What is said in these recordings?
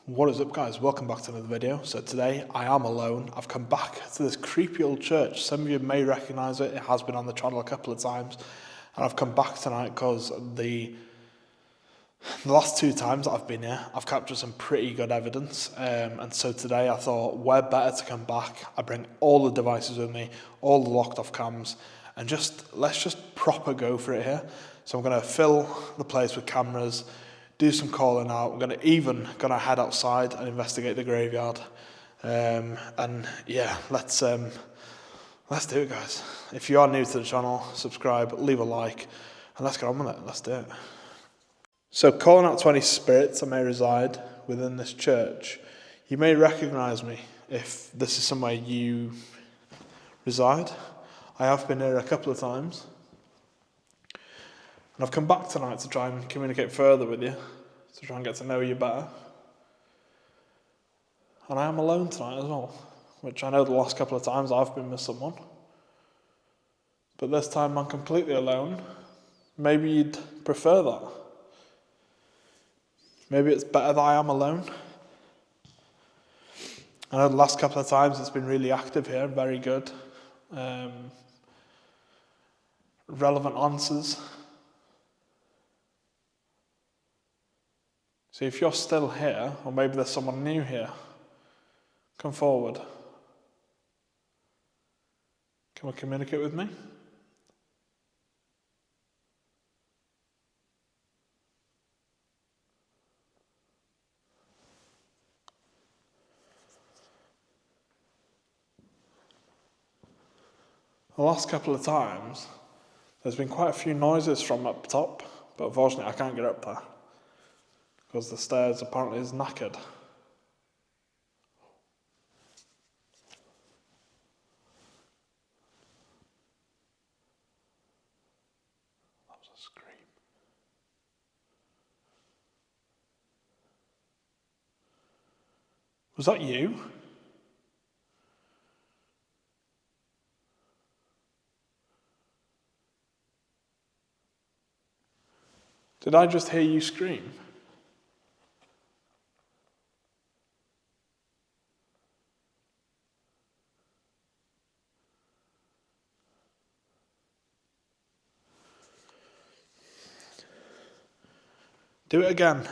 What is up, guys? Welcome back to another video. So today I am alone. I've come back to this creepy old church. Some of you may recognise it. It has been on the channel a couple of times. And I've come back tonight because the last two times that I've been here, I've captured some pretty good evidence. And so today I thought, where better to come back? I bring all the devices with me, all the locked off cams, and let's just proper go for it here. So I'm going to fill the place with cameras, do some calling out. I'm gonna head outside and investigate the graveyard. And yeah, let's do it, guys. If you are new to the channel, subscribe, leave a like, and let's get on with it. Let's do it. So, calling out to any spirits that may reside within this church, you may recognise me if this is somewhere you reside. I have been here a couple of times. And I've come back tonight to try and communicate further with you, to try and get to know you better. And I am alone tonight as well, which I know the last couple of times I've been with someone. But this time I'm completely alone. Maybe you'd prefer that. Maybe it's better that I am alone. I know the last couple of times it's been really active here, very good. Relevant answers. So if you're still here, or maybe there's someone new here, come forward. Come and communicate with me. The last couple of times, there's been quite a few noises from up top, but unfortunately I can't get up there, because the stairs apparently is knackered. That was a scream. Was that you? Did I just hear you scream? Do it again.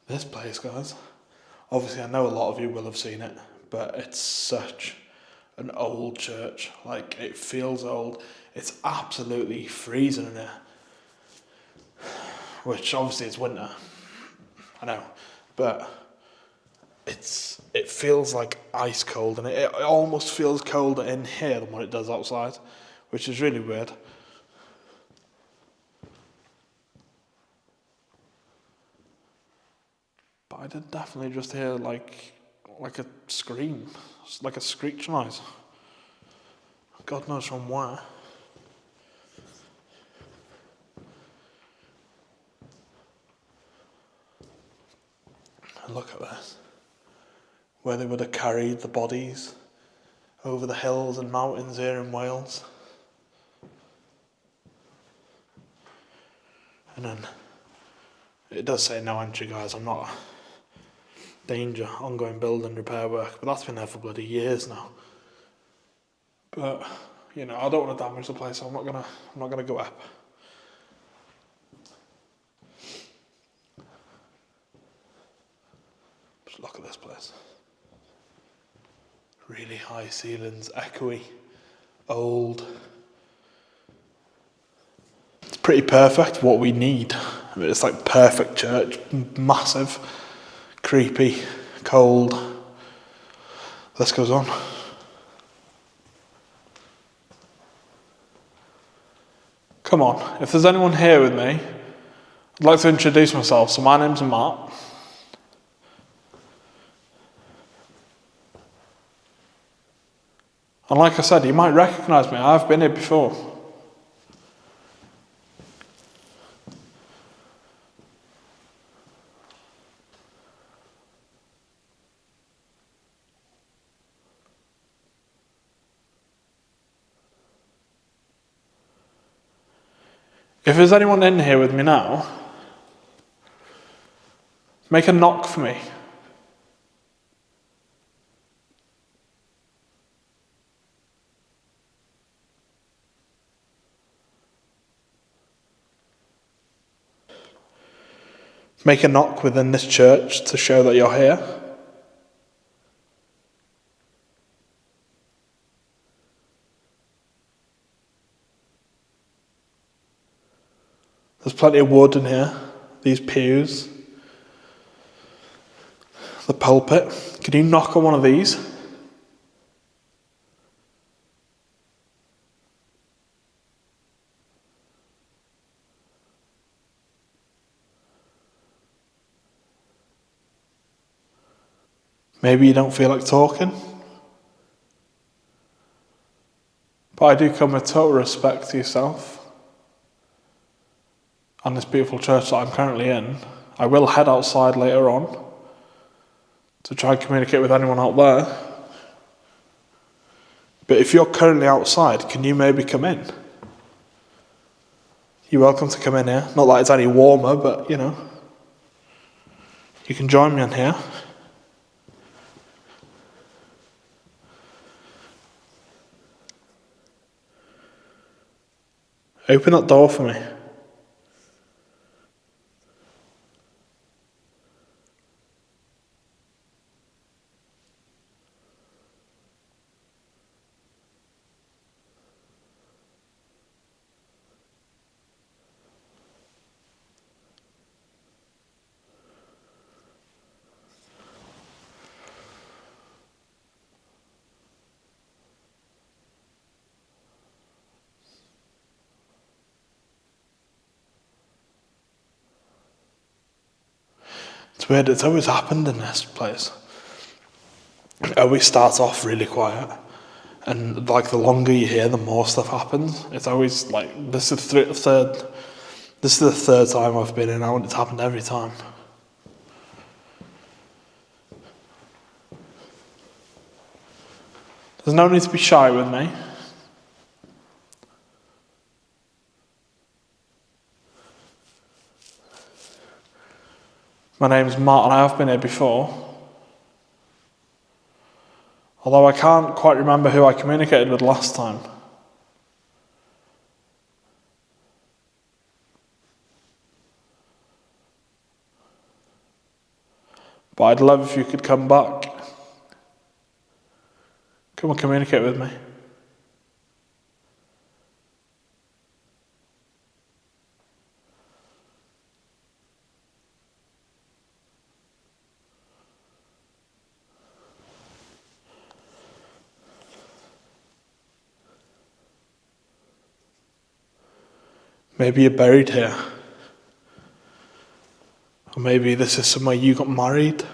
This place, guys. Obviously, I know a lot of you will have seen it, but it's such an old church. Like, it feels old. It's absolutely freezing in here. Which, obviously, it's winter. I know. But it feels like ice cold, and it almost feels colder in here than what it does outside, which is really weird. But I did definitely just hear like a scream, like a screech noise. God knows from where. And look at this. Where they would have carried the bodies over the hills and mountains here in Wales. And then it does say no entry, guys. I'm not danger, ongoing building repair work, but that's been there for bloody years now. But you know, I don't want to damage the place, so I'm not gonna go up. Just look at this place. Really high ceilings, echoey, old. It's pretty perfect what we need. I mean, it's like perfect church, massive, creepy, cold. This goes on. Come on, if there's anyone here with me, I'd like to introduce myself. So my name's Matt. And like I said, you might recognise me. I've been here before. If there's anyone in here with me now, make a knock for me. Make a knock within this church to show that you're here. There's plenty of wood in here, these pews, the pulpit. Can you knock on one of these? Maybe you don't feel like talking. But I do come with total respect to yourself and this beautiful church that I'm currently in. I will head outside later on to try and communicate with anyone out there. But if you're currently outside, can you maybe come in? You're welcome to come in here. Not that it's any warmer, but you know. You can join me in here. Open that door for me. It's weird, it's always happened in this place. It always starts off really quiet, and like the longer you hear, the more stuff happens. It's always like, this is the third time I've been in now, and it's happened every time. There's no need to be shy with me. My name's Matt and I have been here before. Although I can't quite remember who I communicated with last time. But I'd love if you could come back. Come and communicate with me. Maybe you're buried here. Or maybe this is somewhere you got married.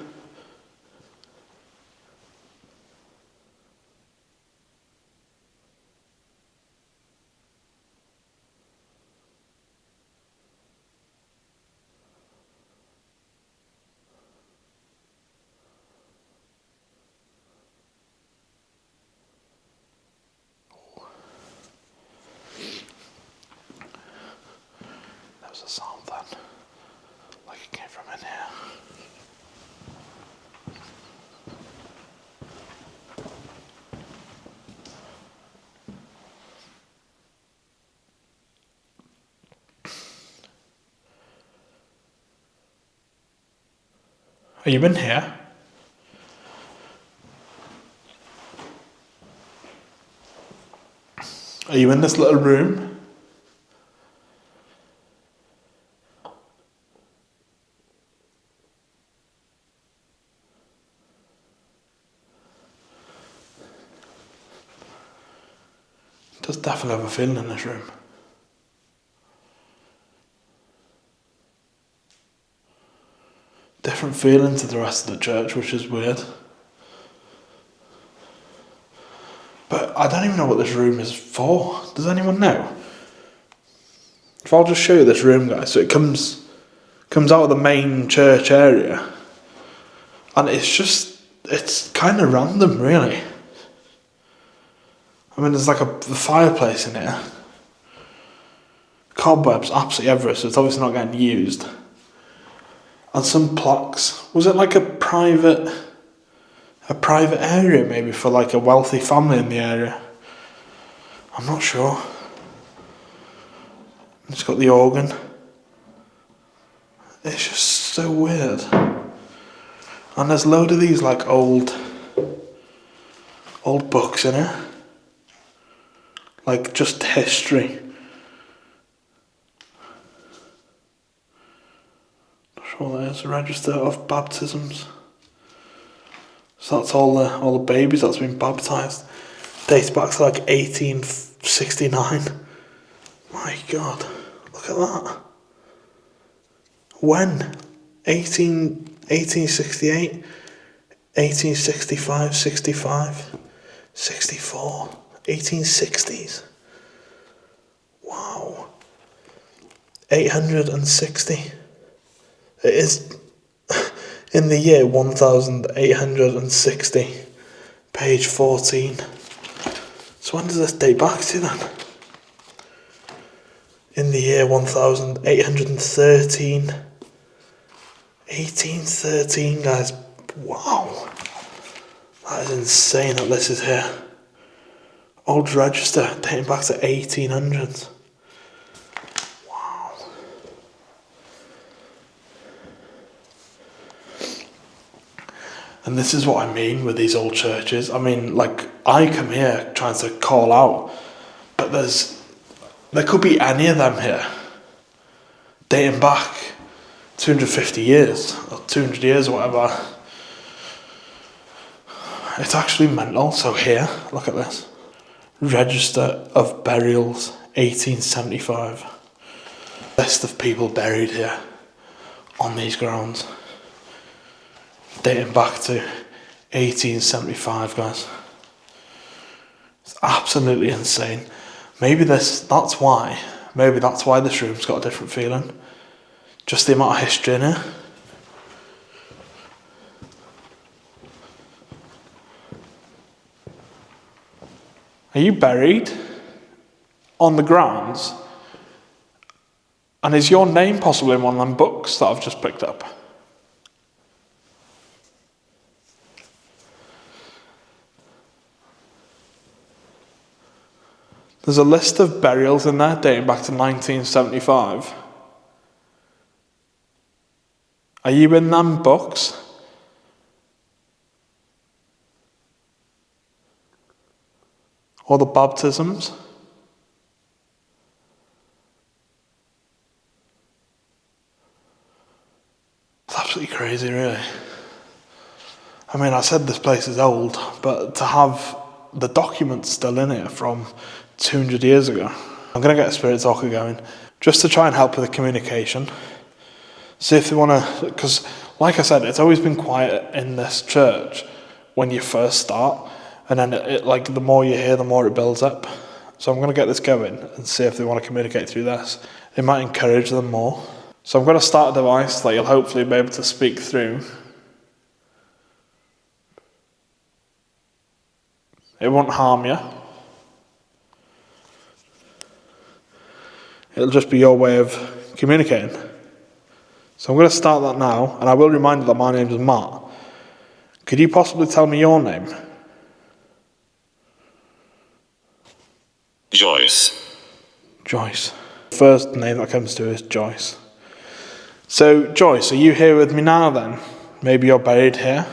There was a sound then, like it came from in here. Are you in here? Are you in this little room? There's definitely have a feeling in this room. Different feeling to the rest of the church, which is weird. But I don't even know what this room is for. Does anyone know? If I'll just show you this room, guys. So it comes out of the main church area. And it's kind of random, really. I mean, there's like the fireplace in here. Cobwebs absolutely everywhere, so it's obviously not getting used. And some plaques. Was it like a private area maybe for like a wealthy family in the area? I'm not sure. It's got the organ. It's just so weird. And there's a load of these like old books in it. Like just history. Sure, there's a register of baptisms. So that's all the babies that's been baptised. Dates back to like 1869. My God, look at that. When? 1868, 1865, 65, 64, 1860s. Wow. 860. It is in the year 1860, page 14. So when does this date back to then? In the year 1813. 1813, guys. Wow. That is insane that this is here. Old register dating back to 1800s. Wow. And this is what I mean with these old churches. I mean, like, I come here trying to call out, but there could be any of them here dating back 250 years or 200 years or whatever. It's actually mental. So here, look at this. Register of burials, 1875. List of people buried here on these grounds. Dating back to 1875, guys. It's absolutely insane. Maybe that's why this room's got a different feeling. Just the amount of history in it. Are you buried on the grounds? And is your name possibly in one of them books that I've just picked up? There's a list of burials in there dating back to 1975. Are you in them books? Or the baptisms? It's absolutely crazy, really. I mean, I said this place is old, but to have the documents still in it from 200 years ago. I'm going to get a spirit talker going, just to try and help with the communication. See if they want to, because like I said, it's always been quiet in this church when you first start, and then like the more you hear, the more it builds up. So I'm going to get this going and see if they want to communicate through this. It might encourage them more. So I'm going to start a device that you'll hopefully be able to speak through. It won't harm you. It'll just be your way of communicating. So I'm going to start that now, and I will remind you that my name is Matt. Could you possibly tell me your name? Joyce. Joyce. First name that comes to is Joyce. So, Joyce, are you here with me now then? Maybe you're buried here?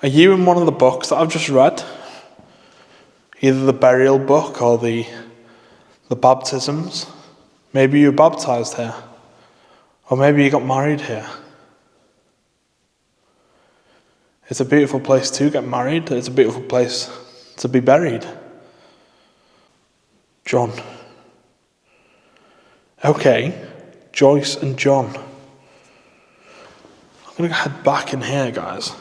Are you in one of the books that I've just read? Either the burial book or the baptisms? Maybe you were baptised here. Or maybe you got married here. It's a beautiful place to get married. It's a beautiful place to be buried. John. Okay, Joyce and John. I'm going to head back in here, guys.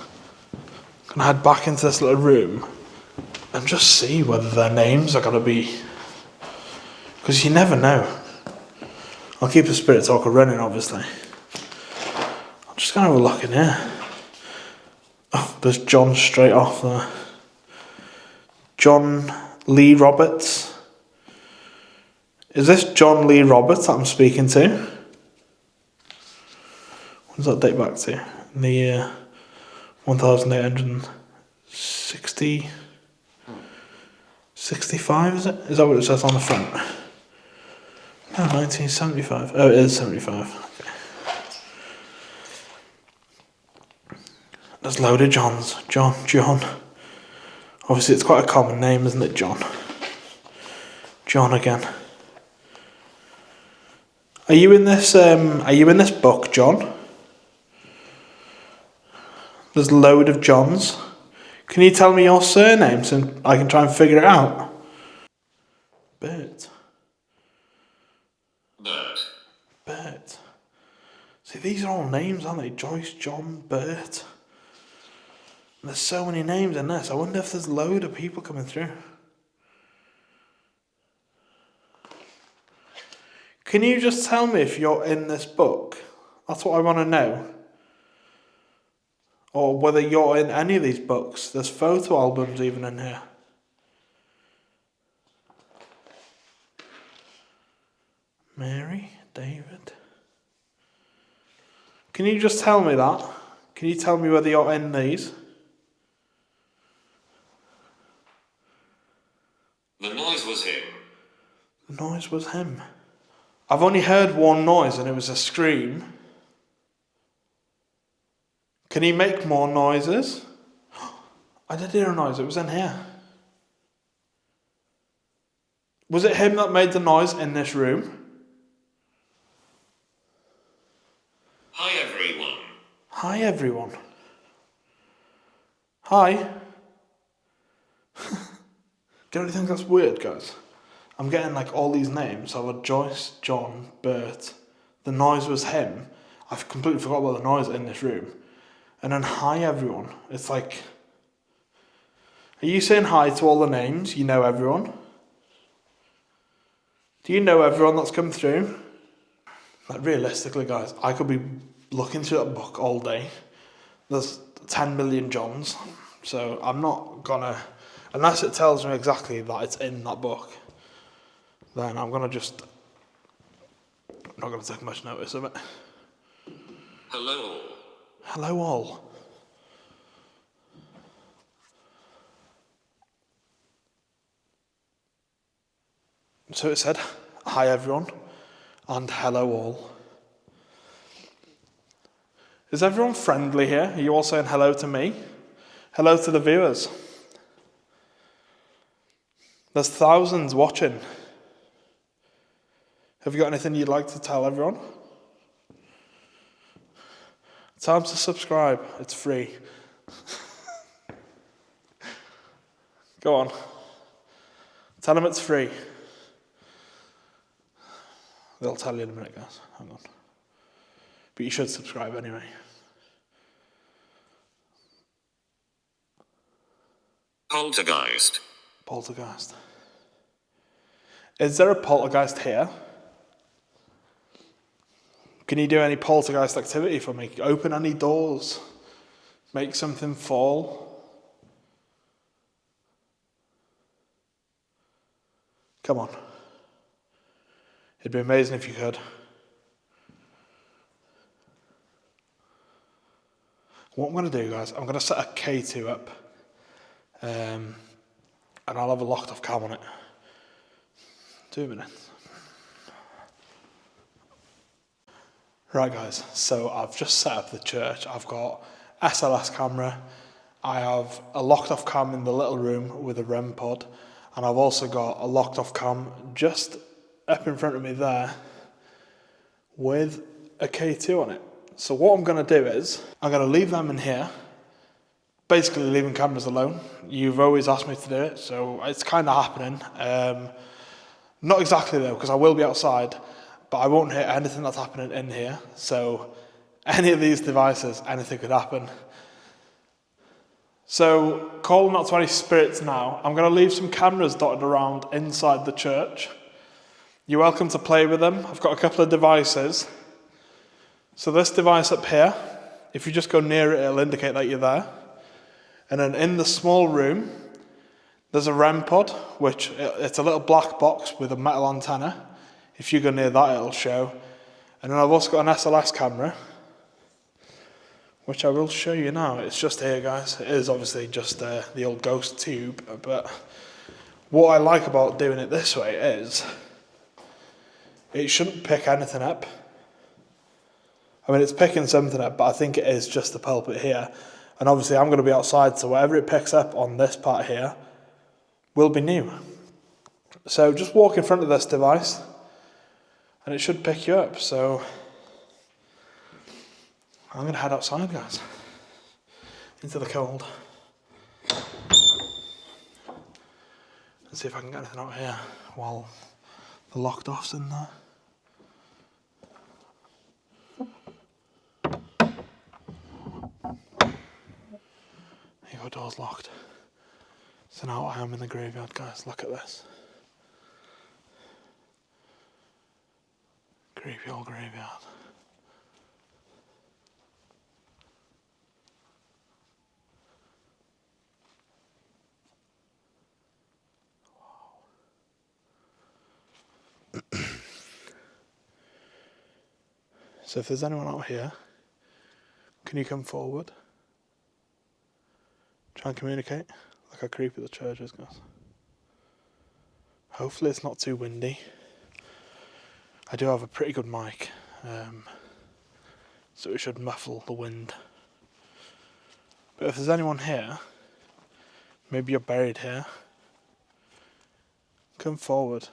I'm going to head back into this little room and just see whether their names are going to be... Because you never know. I'll keep the spirit talker running, obviously. I'm just going to have a look in here. Oh, there's John straight off there. John Lee Roberts. Is this John Lee Roberts that I'm speaking to? When does that date back to? In the year 1860... 65, is it? Is that what it says on the front? No, 1975. Oh, it is 75. Okay. There's a load of Johns. John. Obviously, it's quite a common name, isn't it, John? John again. Are you in this? Are you in this book, John? There's a load of Johns. Can you tell me your surname so I can try and figure it out? Bert. See, these are all names, aren't they? Joyce, John, Bert. And there's so many names in this. I wonder if there's a load of people coming through. Can you just tell me if you're in this book? That's what I want to know. Or whether you're in any of these books. There's photo albums even in here. Mary, David. Can you just tell me that? Can you tell me whether you're in these? The noise was him. The noise was him. I've only heard one noise and it was a scream. Can he make more noises? I did hear a noise, it was in here. Was it him that made the noise in this room? Hi everyone. Hi everyone. Hi. Don't you think that's weird, guys? I'm getting like all these names. I've got Joyce, John, Bert. The noise was him. I've completely forgot about the noise in this room. And then hi everyone. It's like, are you saying hi to all the names? You know everyone? Do you know everyone that's come through? Like realistically, guys, I could be looking through that book all day. There's 10 million Johns. So I'm not gonna, unless it tells me exactly that it's in that book, then I'm not gonna take much notice of it. Hello. Hello all. So it said, hi everyone, and hello all. Is everyone friendly here? Are you all saying hello to me? Hello to the viewers. There's thousands watching. Have you got anything you'd like to tell everyone? Time to subscribe. It's free. Go on. Tell them it's free. They'll tell you in a minute, guys. Hang on. But you should subscribe anyway. Poltergeist. Poltergeist. Is there a poltergeist here? Can you do any poltergeist activity for me? Open any doors? Make something fall? Come on. It'd be amazing if you could. What I'm going to do, guys, I'm going to set a K2 up. And I'll have a locked off cam on it. 2 minutes. Right guys, so I've just set up the church. I've got SLS camera. I have a locked off cam in the little room with a REM pod. And I've also got a locked off cam just up in front of me there with a K2 on it. So what I'm going to do is, I'm going to leave them in here. Basically leaving cameras alone. You've always asked me to do it, so it's kind of happening. Not exactly though, because I will be outside, but I won't hear anything that's happening in here. So any of these devices, anything could happen. So calling out to any spirits now, I'm going to leave some cameras dotted around inside the church. You're welcome to play with them. I've got a couple of devices. So this device up here, if you just go near it, it'll indicate that you're there. And then in the small room, there's a REM pod, which it's a little black box with a metal antenna. If you go near that, it'll show. And then I've also got an SLS camera, which I will show you now. It's just here, guys. It is obviously just the old ghost tube, but what I like about doing it this way is it shouldn't pick anything up. I mean, it's picking something up, but I think it is just the pulpit here. And obviously I'm going to be outside, so whatever it picks up on this part here will be new. So just walk in front of this device and it should pick you up. So I'm going to head outside, guys, into the cold, and see if I can get anything out here while the locked off's in there. Here you go, door's locked. So now I am in the graveyard, guys. Look at this. Creepy old graveyard. So if there's anyone out here, can you come forward? Try and communicate. Look how creepy the church is, guys. Hopefully it's not too windy. I do have a pretty good mic, so it should muffle the wind. But if there's anyone here, maybe you're buried here, come forward.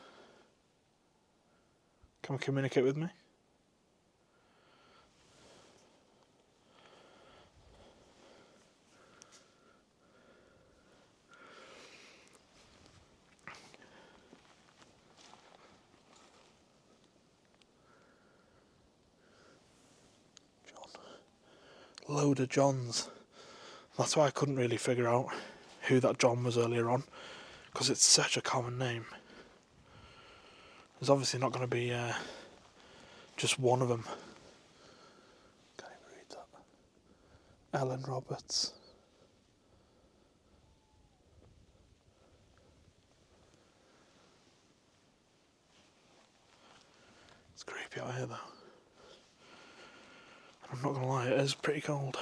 Come and communicate with me. Load of Johns. That's why I couldn't really figure out who that John was earlier on, because it's such a common name. There's obviously not going to be just one of them. Can't even read that. Ellen Roberts. It's creepy out here though. I'm not going to lie, it is pretty cold. That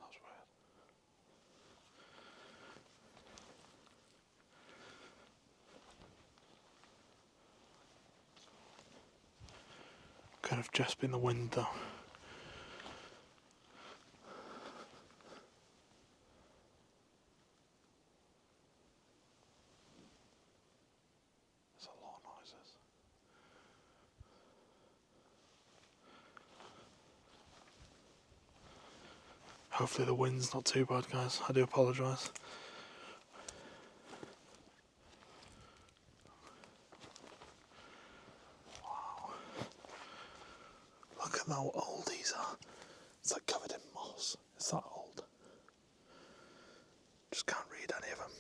was weird. Could have just been the wind though. There's a lot of noises. Hopefully the wind's not too bad, guys. I do apologise. Wow. Look at how old these are. It's like covered in moss. It's that old. Just can't read any of them.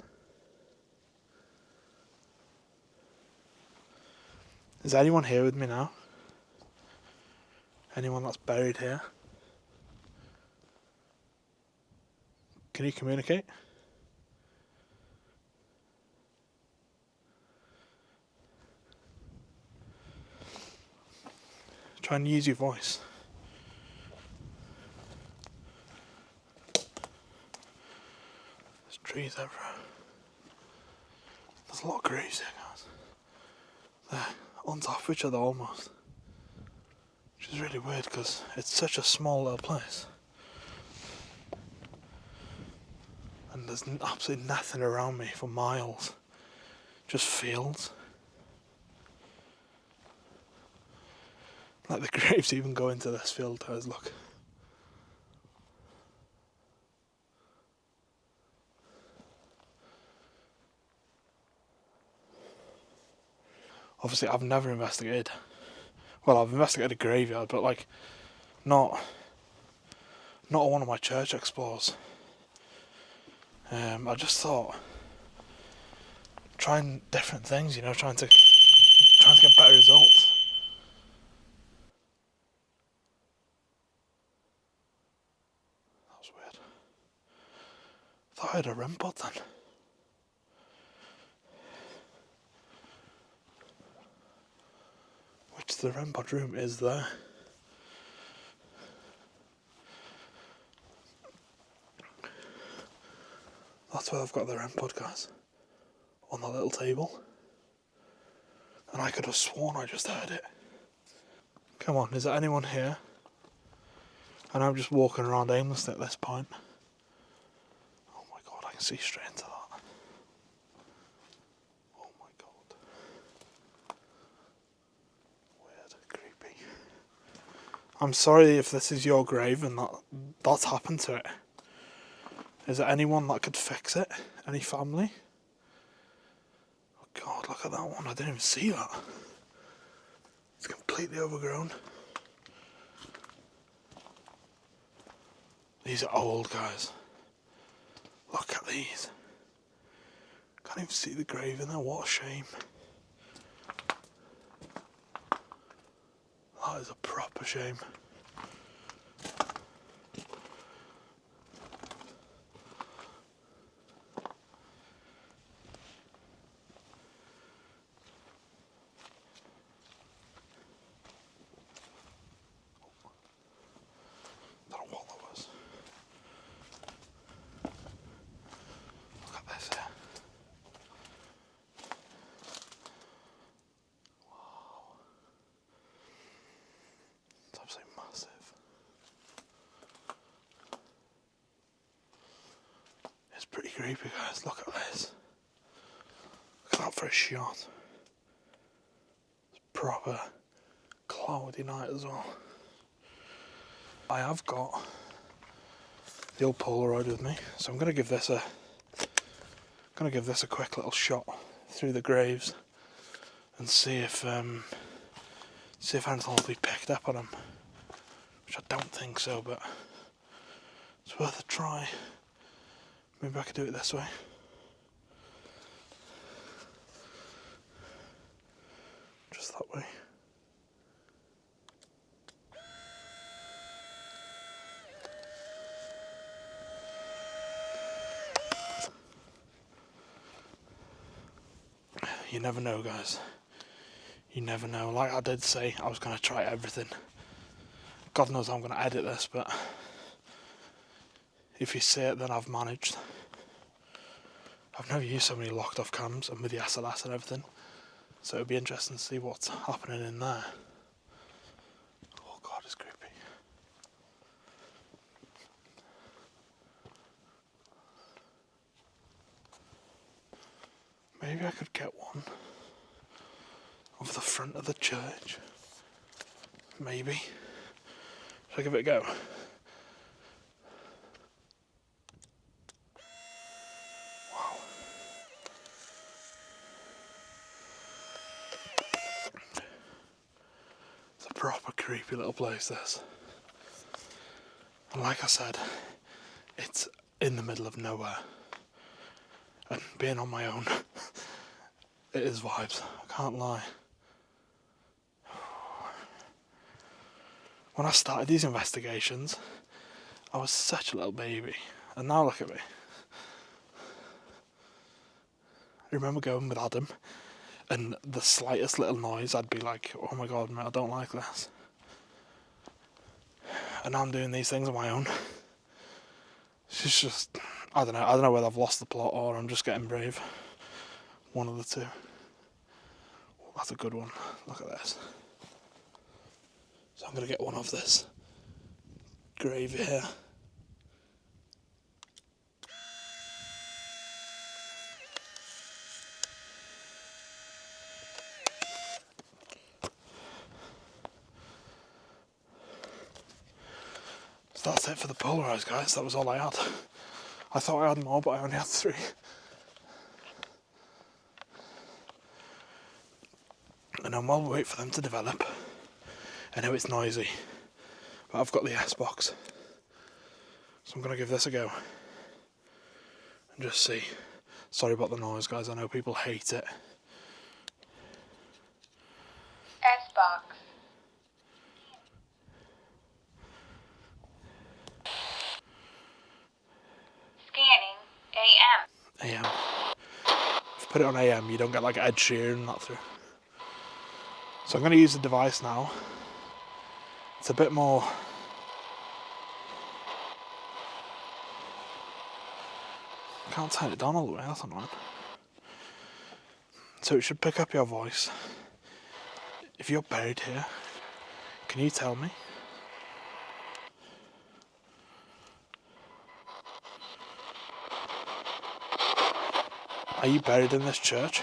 Is anyone here with me now? Anyone that's buried here? Can you communicate? Try and use your voice. There's trees everywhere. There's a lot of graves here, guys. They're on top of each other almost. Which is really weird because it's such a small little place. And there's absolutely nothing around me for miles. Just fields. Like the graves even go into this field, guys, look. Obviously, I've never investigated. Well, I've investigated a graveyard, but like, not one of my church explores. I just thought, trying different things, trying to get better results. That was weird. I thought I had a REM pod then. Which the REM pod room is there. That's where I've got the REM pod, guys. On that little table. And I could have sworn I just heard it. Come on, is there anyone here? And I'm just walking around aimlessly at this point. Oh my god, I can see straight into that. Oh my god. Weird, creepy. I'm sorry if this is your grave and that's happened to it. Is there anyone that could fix it? Any family? Oh god, look at that one. I didn't even see that. It's completely overgrown. These are old, guys. Look at these. Can't even see the grave in there. What a shame. That is a proper shame. Don't know what that was. Look at this here. Wow. It's absolutely massive. It's pretty creepy, guys. Look at this. Look at that for a shot. It's proper cloudy night as well. I have got the old Polaroid with me, so I'm gonna give this a quick little shot through the graves and see if anything will be picked up on them. Which I don't think so, but it's worth a try. Maybe I could do it this way. Just that way. You never know, guys. You never know. Like I did say, I was going to try everything. God knows I'm going to edit this, but if you see it, then I've managed. I've never used so many locked off cams and with the SLS and everything. So it'll be interesting to see what's happening in there. Oh god, it's creepy. Maybe I could get one of the front of the church. Maybe. Should I give it a go? Wow. It's a proper creepy little place, this. And like I said, it's in the middle of nowhere. And being on my own, it is vibes, I can't lie. When I started these investigations, I was such a little baby. And now look at me. I remember going with Adam, and the slightest little noise, I'd be like, oh my god, mate, I don't like this. And now I'm doing these things on my own. It's just, I don't know whether I've lost the plot or I'm just getting brave. One of the two. Oh, that's a good one. Look at this. So I'm going to get one of this grave here. So that's it for the Polaroids, guys. That was all I had. I thought I had more, but I only had 3. And while we wait for them to develop, I know it's noisy, but I've got the S-Box. So I'm going to give this a go. And just see. Sorry about the noise, guys. I know people hate it. S-Box. Scanning AM. AM. If you put it on AM, you don't get like Ed Sheeran and that through. So I'm going to use the device now. It's a bit more... I can't turn it down all the way, that's annoying. So it should pick up your voice. If you're buried here, can you tell me? Are you buried in this church?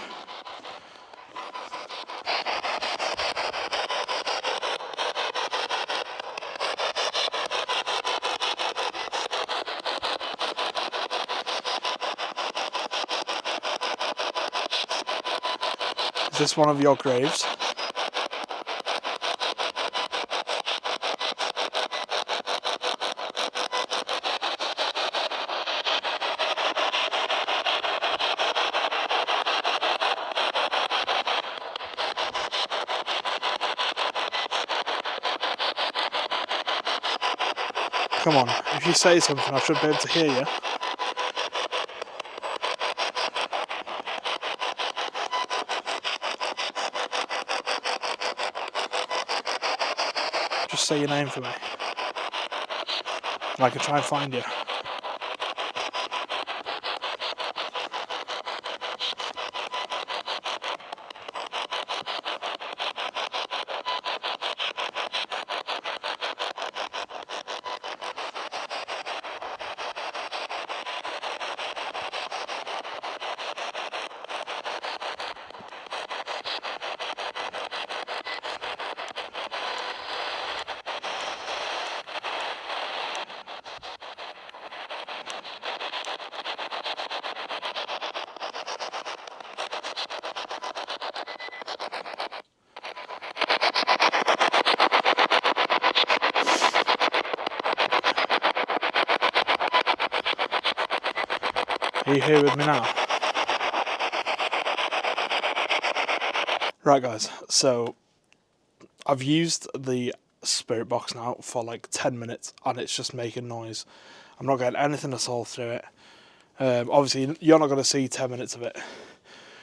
Is this one of your graves? Come on, if you say something, I should be able to hear you. Just say your name for me. And I can try and find you. Are you here with me now? Right guys, so I've used the spirit box now for like 10 minutes and it's just making noise. I'm not getting anything at all through it. Obviously you're not going to see 10 minutes of it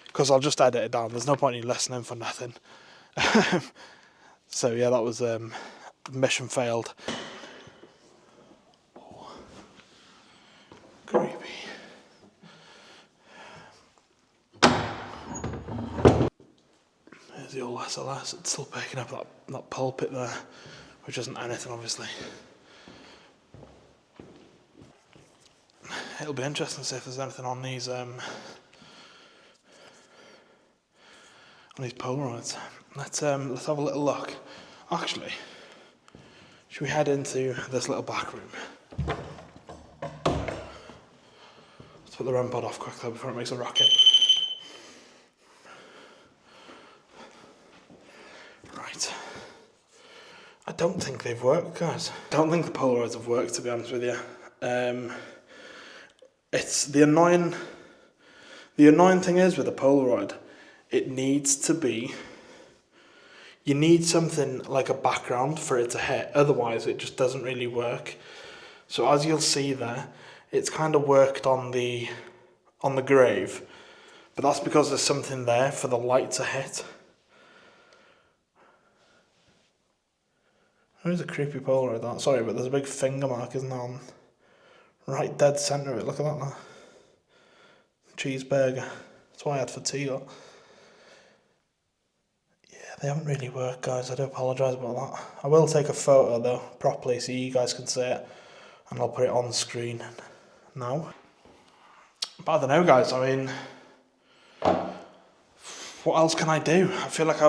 because I'll just edit it down. There's no point in you listening for nothing. So yeah, that was mission failed. Creepy. There's the old SLS. It's still picking up that pulpit there, which isn't anything obviously. It'll be interesting to see if there's anything on these Polaroids. Let's have a little look. Actually, should we head into this little back room? Let's put the REM pod off quickly before it makes a rocket. Right. I don't think they've worked, guys. I don't think the Polaroids have worked, to be honest with you. It's the annoying thing is with a Polaroid, it needs to be, you need something like a background for it to hit, otherwise it just doesn't really work. So as you'll see there, it's kind of worked on the grave, but that's because there's something there for the light to hit. There's a creepy Polaroid, that. Sorry, but there's a big finger mark, isn't there, on right dead centre of it. Look at that now. Cheeseburger. That's why I had for tea. Look. Yeah, they haven't really worked, guys. I do apologise about that. I will take a photo though, properly, so you guys can see it, and I'll put it on screen now. But I don't know, guys. I mean, what else can I do? I feel like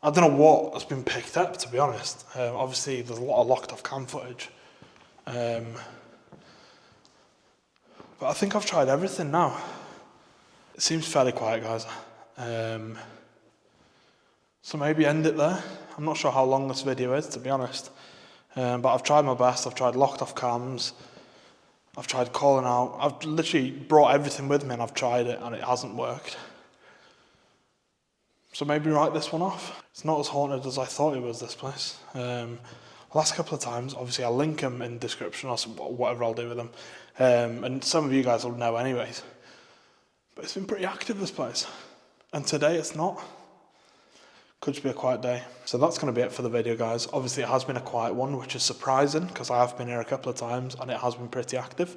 I don't know what has been picked up, to be honest. Obviously, there's a lot of locked off cam footage. But I think I've tried everything now. It seems fairly quiet, guys. So maybe end it there. I'm not sure how long this video is, to be honest. But I've tried my best. I've tried locked off cams. I've tried calling out. I've literally brought everything with me and I've tried it and it hasn't worked. So maybe write this one off. It's not as haunted as I thought it was, this place. The last couple of times, obviously I'll link them in the description or whatever I'll do with them. And some of you guys will know anyways. But it's been pretty active, this place. And today it's not. Could just be a quiet day. So that's going to be it for the video, guys. Obviously it has been a quiet one, which is surprising because I have been here a couple of times and it has been pretty active.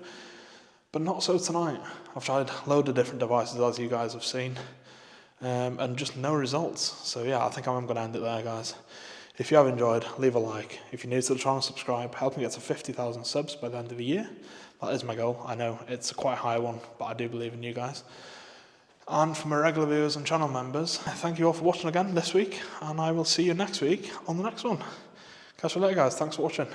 But not so tonight. I've tried a load of different devices, as you guys have seen. And just no results. So yeah, I think I'm going to end it there, guys. If you have enjoyed, leave a like. If you're new to the channel, subscribe. Help me get to 50,000 subs by the end of the year. That is my goal. I know it's a quite high one, but I do believe in you guys. And for my regular viewers and channel members, thank you all for watching again this week, and I will see you next week on the next one. Catch you later, guys. Thanks for watching.